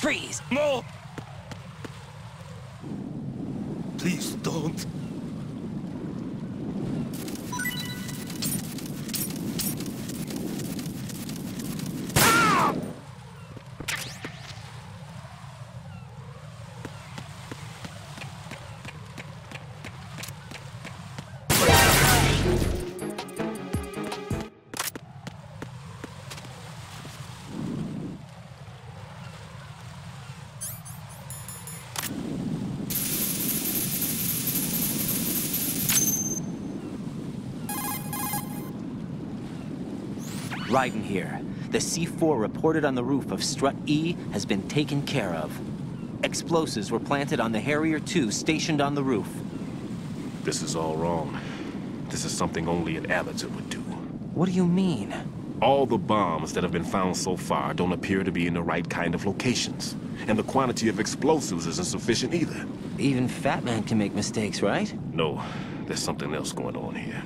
Freeze! No! Please don't. Raiden here. The C4 reported on the roof of Strut E has been taken care of. Explosives were planted on the Harrier 2 stationed on the roof. This is all wrong. This is something only an amateur would do. What do you mean? All the bombs that have been found so far don't appear to be in the right kind of locations. And the quantity of explosives isn't sufficient either. Even Fat Man can make mistakes, right? No, there's something else going on here.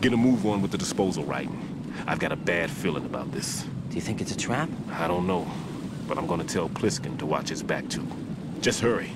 Get a move on with the disposal, Raiden. I've got a bad feeling about this. Do you think it's a trap? I don't know, but I'm gonna tell Pliskin to watch his back too. Just hurry.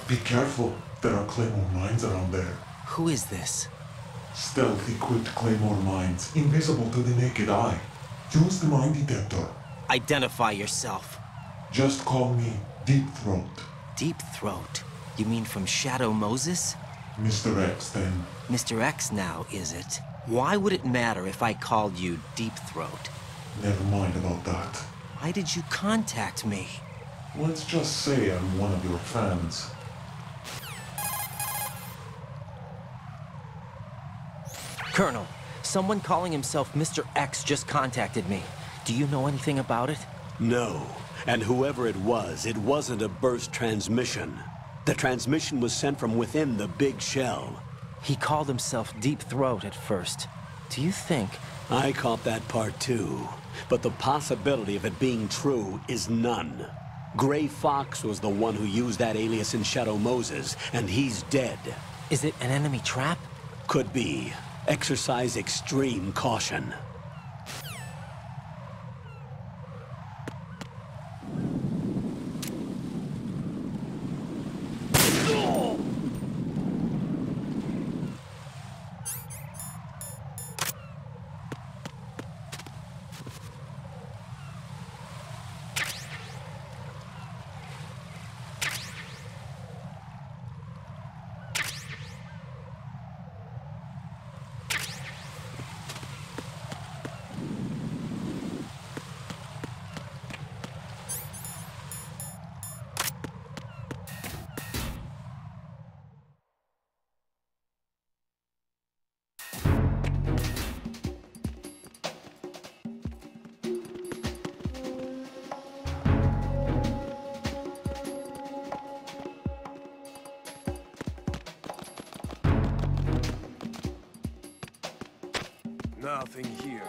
Be careful, there are Claymore mines around there. Who is this? Stealth-equipped Claymore mines, invisible to the naked eye. Use the mine detector. Identify yourself. Just call me Deep Throat. Deep Throat? You mean from Shadow Moses? Mr. X, then. Mr. X now, is it? Why would it matter if I called you Deep Throat? Never mind about that. Why did you contact me? Let's just say I'm one of your fans. Colonel, someone calling himself Mr. X just contacted me. Do you know anything about it? No. And whoever it wasn't a burst transmission. The transmission was sent from within the big shell. He called himself Deep Throat at first. Do you think... I caught that part too. But the possibility of it being true is none. Gray Fox was the one who used that alias in Shadow Moses, and he's dead. Is it an enemy trap? Could be. Exercise extreme caution. Nothing here.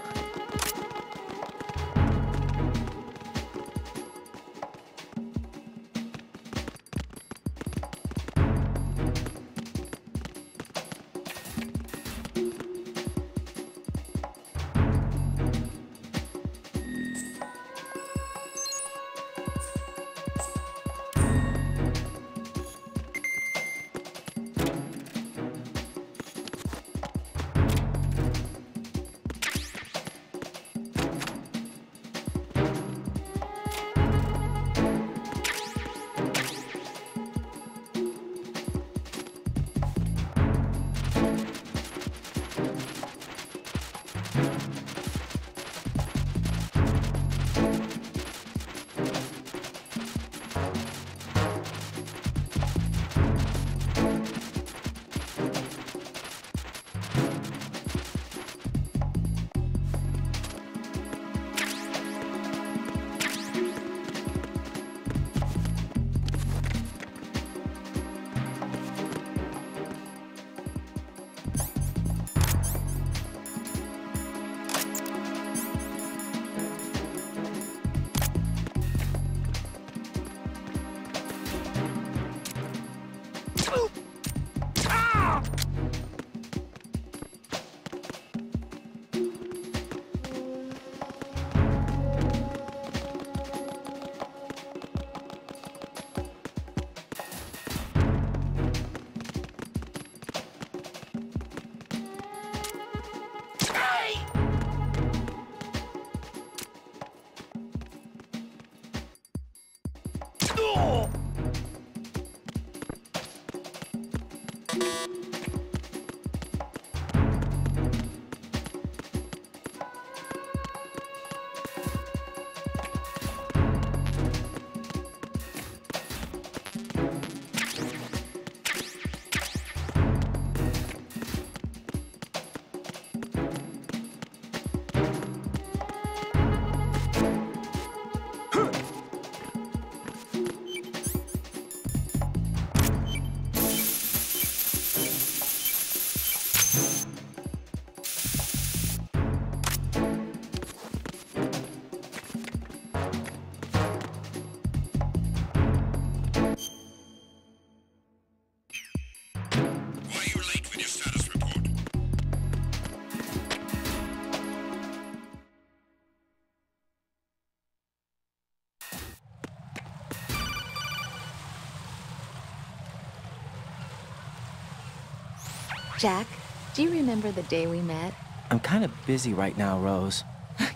Jack, do you remember the day we met? I'm kind of busy right now, Rose.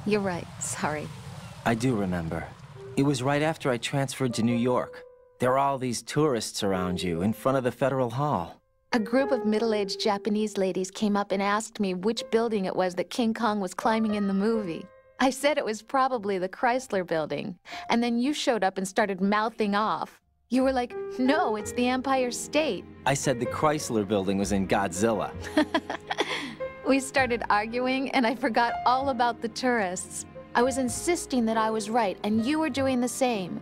You're right, sorry. I do remember. It was right after I transferred to New York. There were all these tourists around you in front of the Federal Hall. A group of middle-aged Japanese ladies came up and asked me which building it was that King Kong was climbing in the movie. I said it was probably the Chrysler Building, and then you showed up and started mouthing off. You were like, no, it's the Empire State. I said the Chrysler Building was in Godzilla. We started arguing, and I forgot all about the tourists. I was insisting that I was right, and you were doing the same.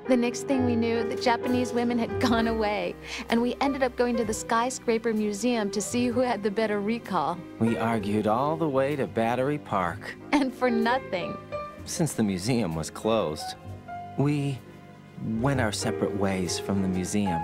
The next thing we knew, the Japanese women had gone away, and we ended up going to the Skyscraper Museum to see who had the better recall. We argued all the way to Battery Park. And for nothing. Since the museum was closed, we went our separate ways from the museum.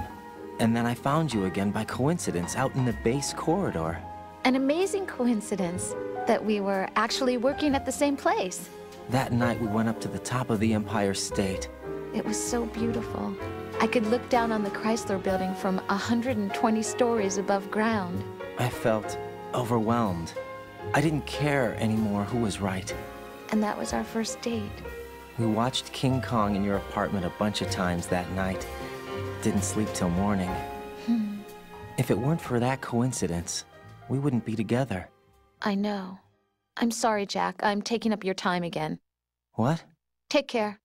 And then I found you again by coincidence out in the base corridor. An amazing coincidence that we were actually working at the same place. That night we went up to the top of the Empire State. It was so beautiful. I could look down on the Chrysler Building from 120 stories above ground. I felt overwhelmed. I didn't care anymore who was right. And that was our first date. We watched King Kong in your apartment a bunch of times that night. Didn't sleep till morning. If it weren't for that coincidence, we wouldn't be together. I know. I'm sorry, Jack. I'm taking up your time again. What? Take care.